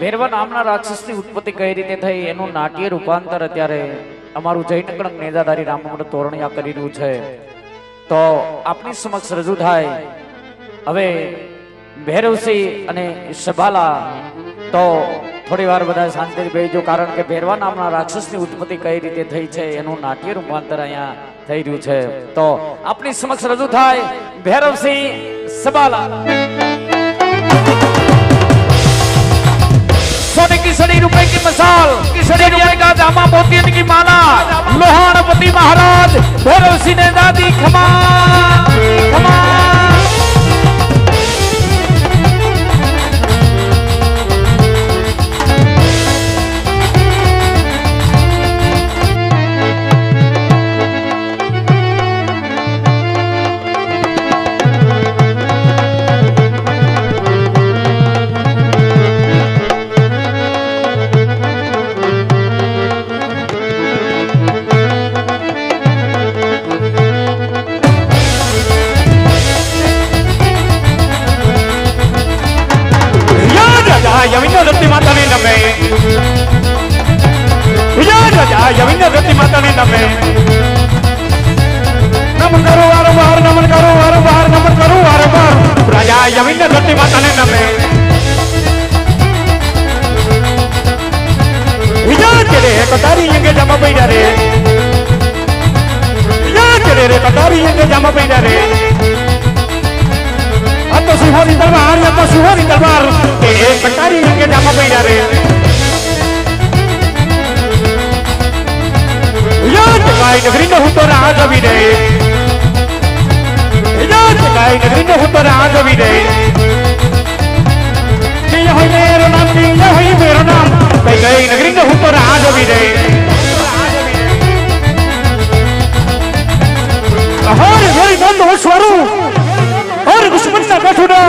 ભેરવા નામના રાક્ષસની ઉત્પત્તિ કઈ રીતે થઈ એનું નાટ્ય રૂપાંતર અત્યારે અમારું જયનગર નેજાધારી રામમંડળ તોરણિયા કરી રહ્યું છે, તો આપની સમક્ષ રજૂ થાય હવે ભૈરવસિંહ અને શબાલા। તો થોડી વાર બધા શાંતિથી બેસજો, કારણ કે ભેરવા નામના રાક્ષસની ઉત્પત્તિ કઈ રીતે થઈ છે એનું નાટ્ય રૂપાંતર અહીંયા થઈ રહ્યું છે। તો આપની સમક્ષ રજૂ થાય ભૈરવસિંહ શબાલા। सोने की सड़ी रुपए की मसाल, किसने का जामा मोतियन की माला, लोहानपति महाराज भैरव सिंह ने दादी खमा खमा। यविंद्र दत्ती माता ने नमे, यविंद्र दत्ती माता ने नमे। नमन करो वारो बार, नमन करो वारो बार, नमन करो वारो बार। राजा यविंद्र दत्ती माता ने नमे। तेरे कतारी यंगे जमा पैदा रे, तेरे कतारी यंगे जमा पैदा रे। तो सुहानी दरबार, या तो सुहानी दरबार तेरे कटारी के जामा पैदा रे। या जगाई नगरी न हो तो राज अभी रे, या जगाई नगरी न हो तो राज अभी रे। ये है मेरा नाम, ये है मेरा नाम, जगाई नगरी न हो तो राज अभी रे। हमारे भाई बंद हो स्वरू और दुश्मन ना बैठो ना,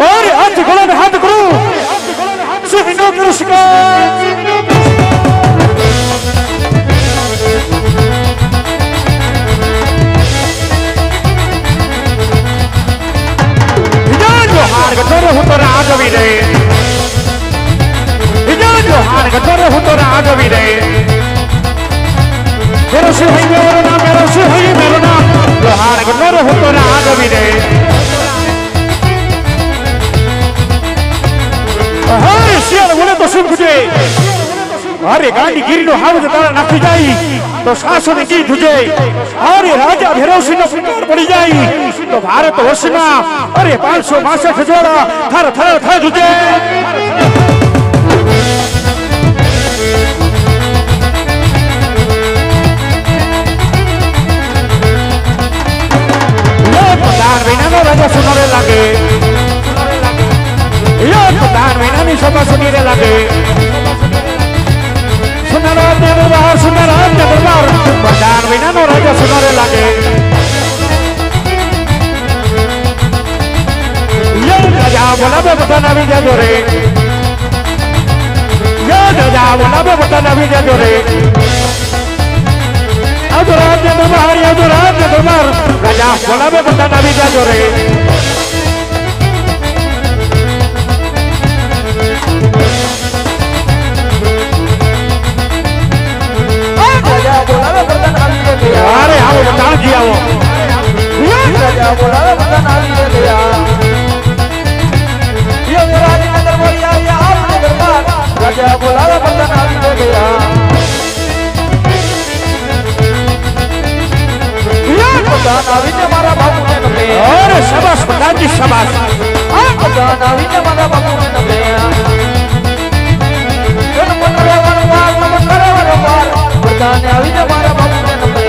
और हाथ गला में हाथ करो, सुनो करो शिकार। जो हार गठोर हो तो राज अभी रे, जो हार गठोर हो तो राज अभी रे। मेरा से है मेरा नाम, मेरा से है मेरा नाम, जो हार गठोर हो तो राज अभी रे। अरे सियाल बोले तो सुन तुझे, अरे गांडी गिरी नो हाव तारा नाखी जाई तो सासो ने की तुझे। अरे राजा भैरव सिंह पुकार पड़ी जाई तो भारत वर्ष में अरे 562 जोड़ा थर थर थर तुझे। प्रधान बिना नो राजा सुनरे लागे, यो प्रधान बिना नी सभा सुनीरे लागे। सुनरा दरबार, सुनरा दरबार, प्रधान बिना नो राजा सुनरे लागे। यो राजा बोलावे बता नवी जाजो रे, यो राजा बोलावे बता नवी जाजो रे। अधुराज दरबार, अधुराज दरबार, राजा बोलावे बता नवी जाजो रे। अरे आओ बता जी आओ, राजा बोलावे बता नवी जाजो। ये मेरा नगर बोलिया या आपने दरबार, राजा बोलावे बता नवी जाजो। मारा बाबू ने नबे, और शाबाश प्रधान जी शाबाश। नावी ने मारा बाबू ने नबे, जन मंगरे वनवार नमस्कार वनवार, प्रधान नावी ने मारा बाबू ने नबे।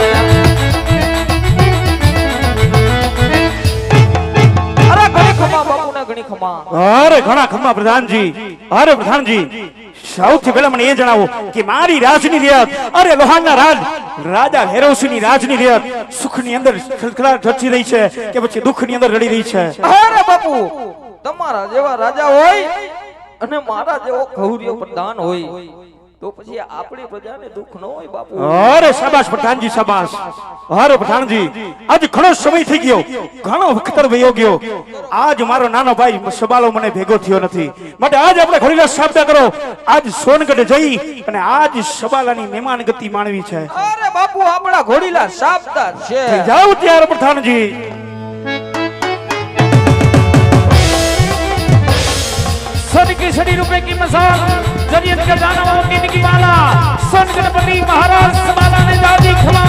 अरे घणी खमा बाबू ने घणी खमा, अरे घणा खमा प्रधान जी। अरे प्रधान जी સૌથી પહેલા મને એ જણાવો કે મારી રાજની રિયાત, અરે લોહાના રાજ રાજા ભૈરવસિંહની રાજની રિયાત સુખની અંદર ખલખલાટ રચી રહી છે કે પછી દુઃખની અંદર રડી રહી છે? અરે બાપુ, તમારા જેવા રાજા હોય અને મારા જેવો ગૌરીય પ્રધાન હોય તો પછી આપણી પ્રજાને દુઃખ ન હોય બાપુ. અરે શાબાશ પ્રધાનજી શાબાશ. અરે પ્રધાનજી આજ ઘણો સમય થઈ ગયો, ઘણો વખત વયો ગયો. આજ મારો નાનો ભાઈ સબાલો મને ભેગો થયો નથી, માટે આજ આપણે ઘડીલા શબ્દ કરો. આજ સોનગઢ જઈ અને આજ સબાલાની મહેમાન ગતિ માણવી છે. અરે બાપુ આપણા ઘોડીલા શાબદાર છે. જાઓ ત્યારે પ્રધાનજી. सन की सड़ी रुपए की मसाल जरियत का जानवर की माला सन गणपति महाराज सबाला ने दादी खमा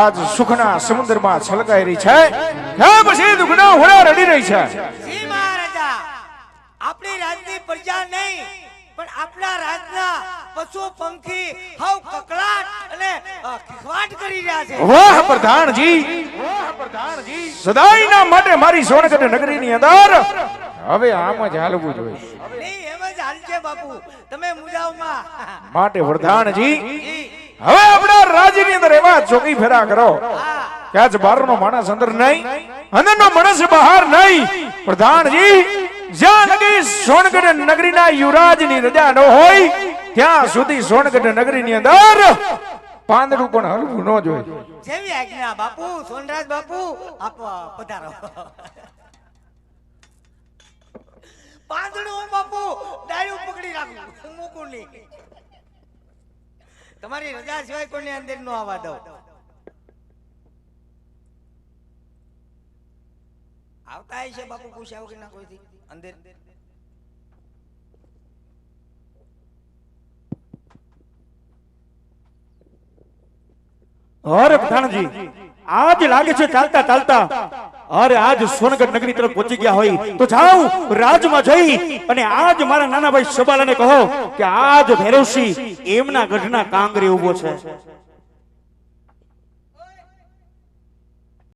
આજ સુખના સમુદ્રમાં છલકાઈ રહી છે કે પછી દુઃખના હોડા રડી રહી છે. જી મહારાજા, આપણી રાજની પ્રજા નહીં પણ આપણા રાજના પશુ પંખી હવ કકળાટ અને ખીખવાટ કરી રહ્યા છે. વાહ પ્રધાનજી, વાહ પ્રધાનજી. સદાયના માટે મારી સોનગઢ નગરીની અંદર હવે આમ જ હાલવું જોઈએ. નહીં એમ જ હાલશે બાપુ, તમે મુજાવમાં. માટે પ્રધાનજી હવે આપણા રાજ્યની અંદર એવા ચોકી ફેરા કરો કે આજ બહારનો માણસ અંદર નહીં, અંદરનો માણસ બહાર નહીં. પ્રધાનજી જ્યાં લગી સોનગઢ નગરીના યુવરાજની રજા ન હોય ત્યાં સુધી સોનગઢ નગરીની અંદર પાંદડું પણ હલવું ન જોઈએ. જેવી આજ્ઞા બાપુ. સોનરાજ બાપુ આપ પધારો. પાંદડું બાપુ ડાળું પકડી રાખું, મૂકું નહીં. તમારી રજા સિવાય કોઈને અંદર નો આવવા દો. આવતા છે બાપુ પૂછ્યા વગર ના કોઈથી અંદર. અરે પ્રધાનજી આજ લાગે છે ચાલતા ચાલતા અરે આજ સોનગઢ નગરી તરફ પહોંચી ગયા હોય તો જાઓ રાજમાં જઈ અને આજ મારા નાના ભાઈ સબાલાને કહો કે આજ ભૈરવસિંહ એમના ગઢના કાંગરે ઉભો છે.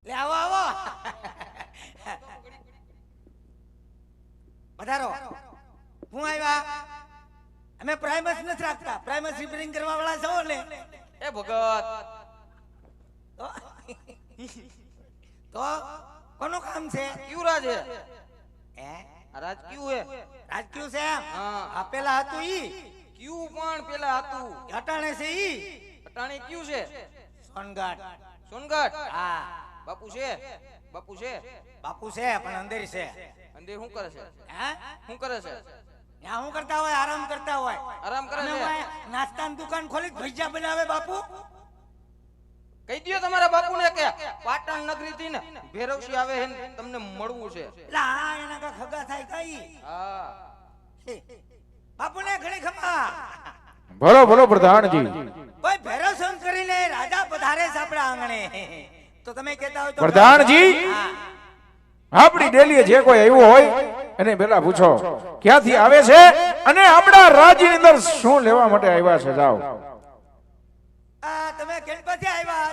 લે આવો આવો, પધારો. હું આવ્યા. અમે પ્રાઇમસ નથી રાખતા, પ્રાઇમસ રિપેરિંગ કરવા વાળા છો ને. એ ભગત તો કોનું કામ છે? યુવરાજ હે. હે રાજ ક્યુ હે? રાજકીય છે. હા. આ પેલા હતું ઈ ક્યુ પણ પેલા હતું. અટાણે છે ઈ અટાણી ક્યુ છે? સોનગઢ. સોનગઢ. હા બાપુ છે બાપુ છે બાપુ છે પણ અંદર છે. અંદર શું કરે છે હે શું કરે છે ત્યાં શું કરતા હોય? આરામ કરતા હોય. આરામ કરે અને છે વાંહે નાસ્તાની દુકાન ખોલી ભજીયા બનાવે બાપુ. કહી દ્યો તમારા બાપુને કે પાટણ નગરી થી ને ભેરવસી આવે છે ને તમને મળવું છે. એટલે હા એના કા ખગા થાય કઈ હા બાપુને ઘણી ખબર. બોલો બોલો પ્રધાનજી. કોઈ ભેરવ સંગ કરીને રાજા પધારે છે આપણા આંગણે. તો તમે કહેતા હોય તો પ્રધાનજી. હા. આપણી ડેલીએ જે કોઈ આવ્યું હોય એને પેલા પૂછો ક્યાંથી આવે છે અને આપણા રાજ્યની અંદર શું લેવા માટે આવ્યા છે. જાઓ. તમે ગણપતિ આવ્યા?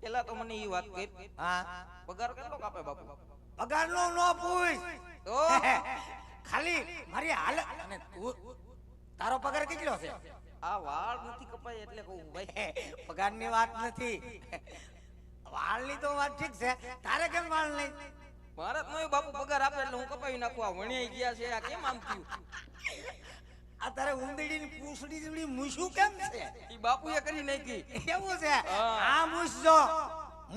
પેલા તો મને ઈ વાત કહી હા પગાર કેટલો કાપે બાપુ? પગારનો નો પૂછ. તો ખાલી મારી હાલત અને તું તારો પગાર કેટલો છે? આ વાળ નથી કપાય એટલે કહું ભાઈ. પગારની વાત નથી, વાળની તો વાત ઠીક છે. તારે કેમ વાળ નહીં? મારે જ નહીં બાપુ પગાર આપે એટલે હું કપાવી નાખું. આ વણિયાઈ ગયા છે આ કેમ આમ થયું? આ તારે ઉંદડીની પૂંછડી જેવડી મૂછું કેમ છે? ઈ બાપુએ કરી નાખી. એવું છે? હા. આ મૂછ જો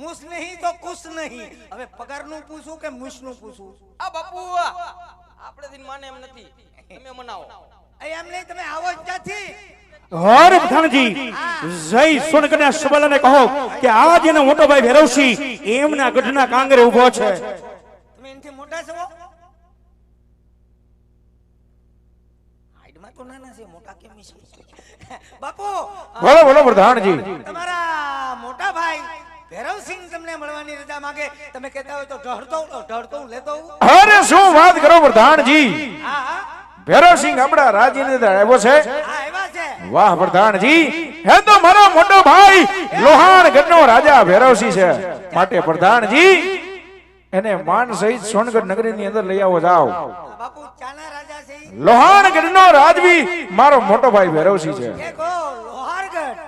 મૂછ નહીં તો કુશ નહીં. હવે પગારનું પૂછું કે મૂછનું પૂછું? આ બાપુ આપણે થી માને એમ નથી. તમે મનાવો. એમ નહીં, તમે આવો જ ક્યાંથી? અરે પ્રધાનજી, જય સોનકન્યા સબલાને કહો કે આજ એનો મોટો ભાઈ ભેરવસિંહ એમના ગઢના કાંગરે ઉભો છે. તમે એનથી મોટા છો? હાઈટમાં તો નાના છે, મોટા કેમ છે? બાપુ બોલો બોલો પ્રધાનજી. તમારા મોટા ભાઈ ભૈરવસિંહ તમને મળવાની રજા માંગે. તમે કહેતા હોય તો ઢળતો હું લેતો હું. અરે શું વાત કરો પ્રધાનજી. હા હા ભેરવસિંહ આપણા રાજ્યની અંદર આવ્યો છે. હા એવા છે. વાહ પ્રધાનજી, હે તો મારો મોટો ભાઈ લોહાણ ગઢનો રાજા ભેરવસિંહ છે. માટે પ્રધાનજી એને માન સહિત સોનગઢ નગરીની અંદર લઈ આવો. જાઓ. બાપુ ચાના રાજા છે ઈ? લોહાણ ગઢનો રાજવી મારો મોટો ભાઈ ભેરવસિંહ છે. એ ગો લોહારગઢ.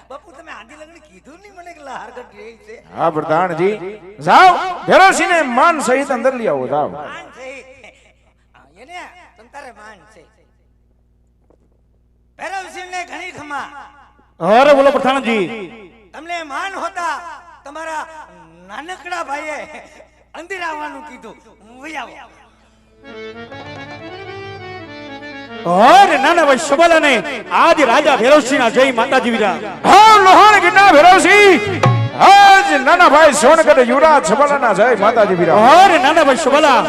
બાપુ તમે આંધી લગડી કીધું નહીં મને કે લોહારગઢ રહે છે. હા પ્રધાનજી, જાઓ ભેરવસિંહને માન સહિત અંદર લઈ આવો. જાઓ. માન છે એને તંતારે માન છે. ભૈરવસિંહને ઘણી ખમા. અરે બોલો પ્રધાનજી. તમને માન હોતા તમારા નાનકડા ભાઈએ અંદિર આવવાનું કીધું. વહી આવો. અરે નાના ભાઈ સબલાને આજ રાજા ભેરવસિંહના જય માતાજી વિરા. હા લોહાણ ગઢના ભેરવસિંહ આજ નાના ભાઈ સોનગઢ યુવરાજ સબલાના જય માતાજી વિરા. અરે નાના ભાઈ સબલા,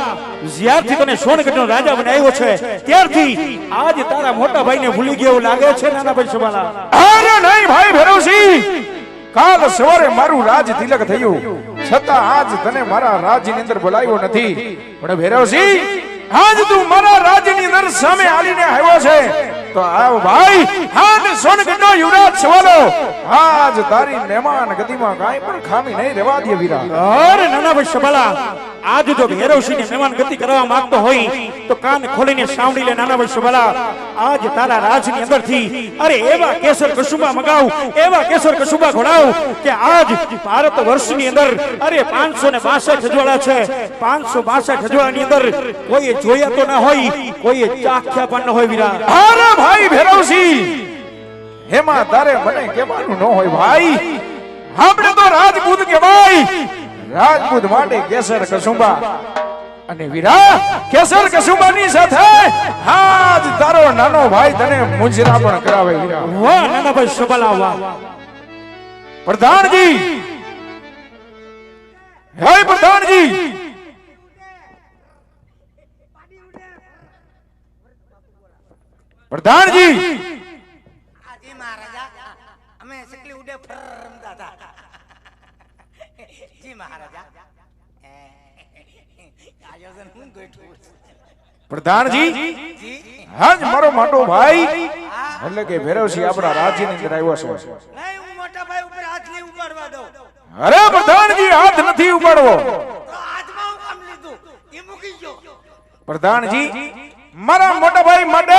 જ્યારથી તને સોનગઢનો રાજા બનાવ્યો છે ત્યારથી આજ તારા મોટા ભાઈને ભૂલી ગયો એવું લાગે છે નાના ભાઈ સબલા. અરે નહીં ભાઈ ભેરવસિંહ, કાલ સવારે મારું રાજ તિલક થયું છતાં આજ તને મારા રાજની અંદર બોલાવ્યો નથી. પણ ભેરવસિંહ આજ તું મારા રાજની અંદર સામે આવીને આવ્યો છે તો આવ ભાઈ. આજ સોનગઢનો યુવરાજ સવાલો આજ તારી મહેમાન ગતિમાં કાંઈ પણ ખામી નહીં રહેવા દે વીરા. અરે નાના ભાઈ સબલા, આજ જો ભેરવસિંહને મહેમાન ગતિ કરવા માંગતો હોય તો કાન ખોલીને સાંભળી લે નાના ભાઈ સબલા. આજ તારા રાજની અંદરથી અરે એવા કેસર કસુંબા મગાવ, એવા કેસર કસુંબા ઘોડાવ કે આજ ભારત વર્ષની અંદર અરે 562 અજવાળા છે. 562 અજવાળાની અંદર કોઈ જોયા તો ના હોય, કોઈ ચાખ્યા પણ ન હોય વીરા. અરે ભાઈ ભેરવસિંહ, હેમાં તારે મને કહેવાનું ન હોય ભાઈ. આપણે તો રાજપૂત કહેવાય. રાજપૂત માટે કેસર કસુંબા અને વીરા કેસર કસુંબાની સાથે આજ તારો નાનો ભાઈ તને મુંજરા પણ કરાવે વીરા. વાહ નાના ભાઈ સબલા વાહ. પ્રધાનજી, હે પ્રધાનજી, પ્રધાનજી. આજી મહારાજા અમે સકલી ઉડે ફર રમતા હતા. જી મહારાજા આયોજન હું ગોઠવું. પ્રધાનજી જી આજ મારો મોટો ભાઈ એટલે કે ભેરવસિંહ આપણા રાજ્યની અંદર આવ્યો છે. નહીં, હું મોટા ભાઈ ઉપર હાથ નહીં ઉપાડવા દઉં. અરે પ્રધાનજી હાથ નથી ઉપાડવો. તો હાથમાં હું કામ લીધું એ મૂકી ગયો. પ્રધાનજી મારા મોટા ભાઈ માટે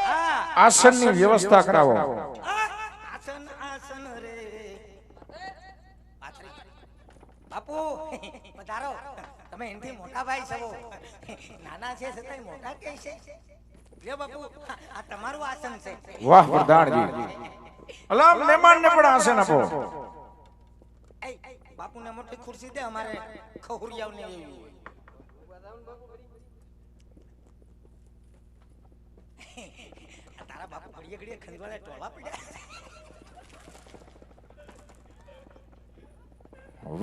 હા આસનની વ્યવસ્થા કરાવો. આસન આસન રે પાથરી. બાપુ પધારો. તમે એનથી મોટા ભાઈ છો. નાના છે છતાંય મોટા કે છે. લ્યો બાપુ આ તમારું આસન છે. વાહ પ્રધાનજી, અલા મહેમાનને પણ આસન આપો. બાપુને મોટી ખુરશી દે, અમારે ખહુરિયાઓને એવી હોય. તારા બાપુ ઘડીએ ઘડીએ ખંજવાળે ટોળા પડ્યા.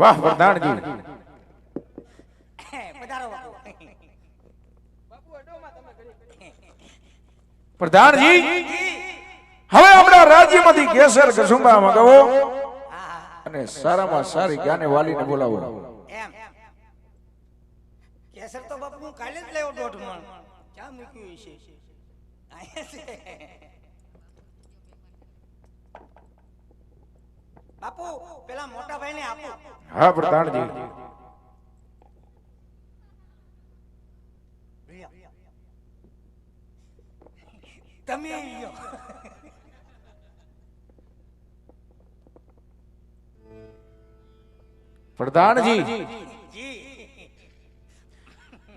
વાહ પ્રધાનજી, પધારો બાપુ. પ્રધાનજી હવે આપણા રાજ્યમાંથી કેસર કસુંબા મગાવો અને સારામાં સારી જ્ઞાને વાલીને બોલાવો. એમ કેસર તો બાપુ હું કાલે જ લેવો 1.5 મણ. ક્યાં મૂક્યું છે? અહીંયા છે. બાપુ પેલા મોટા ભાઈને આપો. હા પ્રધાનજી. તમે લ્યો. પ્રધાનજી જી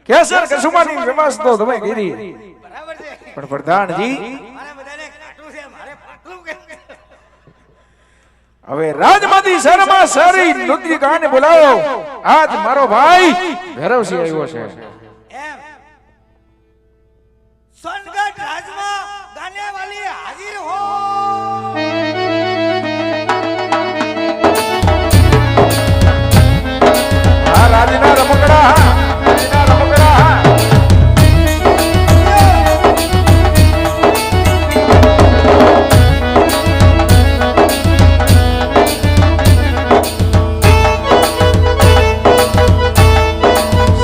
કેસર કસુંબાની વ્યવસ્થા તો તમે કરી, બરાબર છે. પણ પ્રધાનજી મારે બધાને કાટું છે, મારે પાટલું કે હવે રાજમાંથી સારામાં સારી નૃત્ય ગાને બોલાવો. આજ મારો ભાઈ ભૈરવસિંહ આવ્યો છે. એમ સોનગઢ રાજમાં ગાને વાલી હાજર હો. આ રાજના રમકડા, રાજના રમકડા.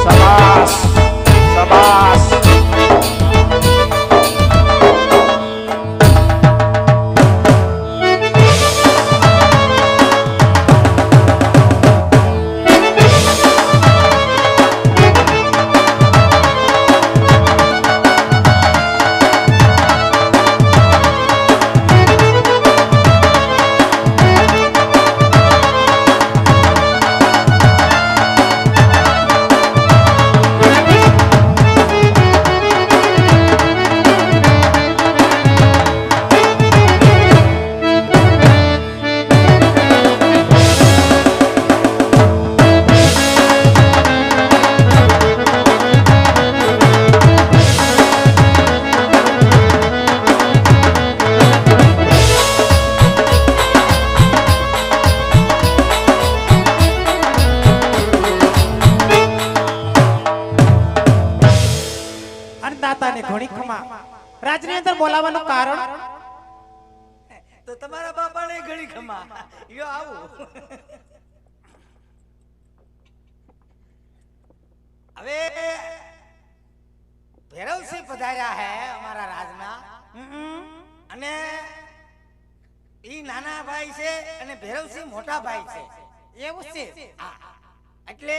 શાબાશ, શાબાશ. અન્નદાતાને ઘણી ખમા. રાજની અંદર બોલાવવાનું કારણ તો તમારા બાપાને ઘણી ખમા. યો આવું. હવે ભૈરવસિંહ પધાર્યા હે અમારા રાજના, અને ઈ નાના ભાઈ છે અને ભૈરવસિંહ મોટા ભાઈ છે. એવું છે. હા. એટલે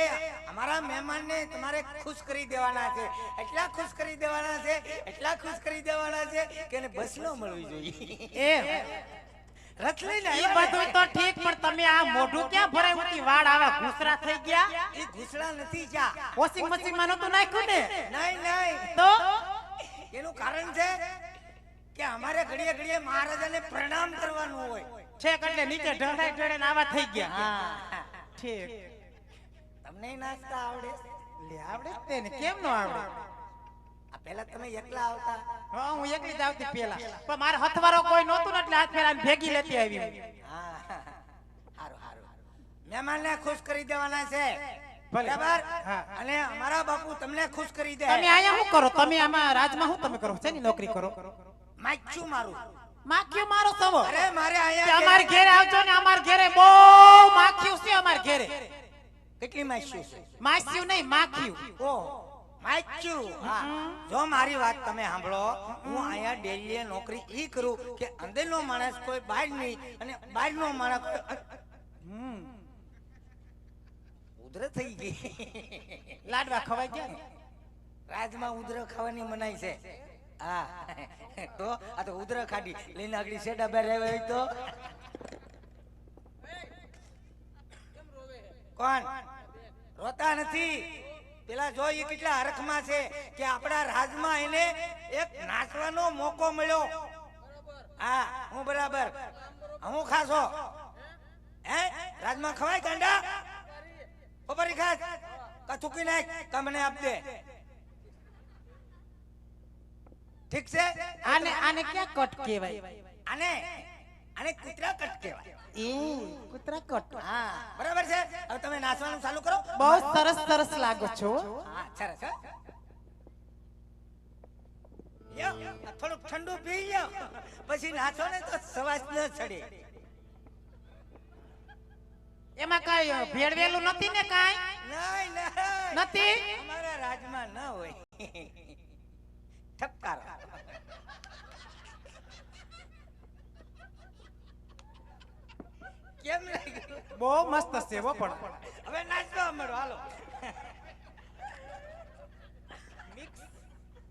અમારા મહેમાનને તમારે ખુશ કરી દેવાના છે. એટલા ખુશ કરી દેવાના છે, એટલા ખુશ કરી દેવાના છે કે એને બસ ન મળવી જોઈએ. એમ રથ લઈને ઈ આવ્યા બધું તો ઠીક, પણ તમે આ મોઢું ક્યાં ભરાયું હતી? વાળ આવા ઘૂસરા થઈ ગયા. એ ઘૂસડા નથી જા. વોશિંગ મશીન માં નતું નાખ્યું ને? નહીં નહીં, તો એનું કારણ છે કે અમારે ઘડીએ ઘડીએ મહારાજાને પ્રણામ કરવાનું હોય. છેક એટલે નીચે ઢળાઈ ઢળાઈને આવા થઈ ગયા. હા, ઠીક. તમને નાચતા આવડે? લે આવડે જ તે ને, કેમ નો આવડે? આ પહેલા તમે એકલા આવતા. હા, હું એકલી જ આવતી પેલા, પણ મારે હથવારો કોઈ નહોતું ને એટલે હાથ ફેરા ભેગી લેતી આવી. હા, હારું હારું. મહેમાનને ખુશ કરી દેવાના છે. ભલે. બરાબર? હા. અને અમારા બાપુ તમને ખુશ કરી દે. તમે અહીંયા શું કરો? તમે આમાં રાજમાં શું તમે કરો? શેની નોકરી કરો? માચ્યું મારું. માખ્યું મારો સવો. અરે મારે તે અહીંયા અમાર ઘેરે આવજો ને, અમાર ઘેરે બહુ માખ્યું છે. અમાર ઘેરે કેટલી માચ્યું છે? માખ્યું નહીં, માખ્યું. ઓહ, માચ્યું. હા. જો મારી વાત તમે સાંભળો, હું અહીંયા ડેલીએ નોકરી ઈ કરું કે અંદરનો માણસ કોઈ બહાર નહીં અને બહારનો માણસ કોઈ ઉધર થઈ ગઈ. લાડવા ખવાઈ ગયા ને? રાજમાં ઉધર ખાવાની મનાઈ છે. હા, તો આ તો ઉધર ખાડી લઈને આગળ શેડા બહાર આવ્યા હોય તો કોણ રોતા નથી? પેલા જો એ કેટલા હરખમાં છે કે આપણા રાજમાં એને એક નાચવાનો મોકો મળ્યો. હા, હું બરાબર. હું ખાસો હે રાજમાં ખવાય ગાંડા? ઓપરી ખાસ કા થૂકી નાખ કા મને આપ દે ઠીક છે આને આને ક્યાં કટ કહેવાય? આને આને કૂતરા કટ કહેવાય. એ કૂતરા કટ. હા બરાબર છે. હવે તમે નાચવાનું ચાલુ કરો. બહુ સરસ સરસ લાગો છો. હા સરસ હો. યો આ થોડુંક ઠંડુ પી લ્યો પછી નાચો ને તો સવાસ ન ચડે. એમાં કઈ ભેળવેલું નથી ને કાઈ? નહીં નહીં નથી? અમારા રાજમાં ન હોય. ઠપકારો. કેમ લાગ્યું? બહુ મસ્ત છે હો પણ. હવે નાચો અમારો હાલો.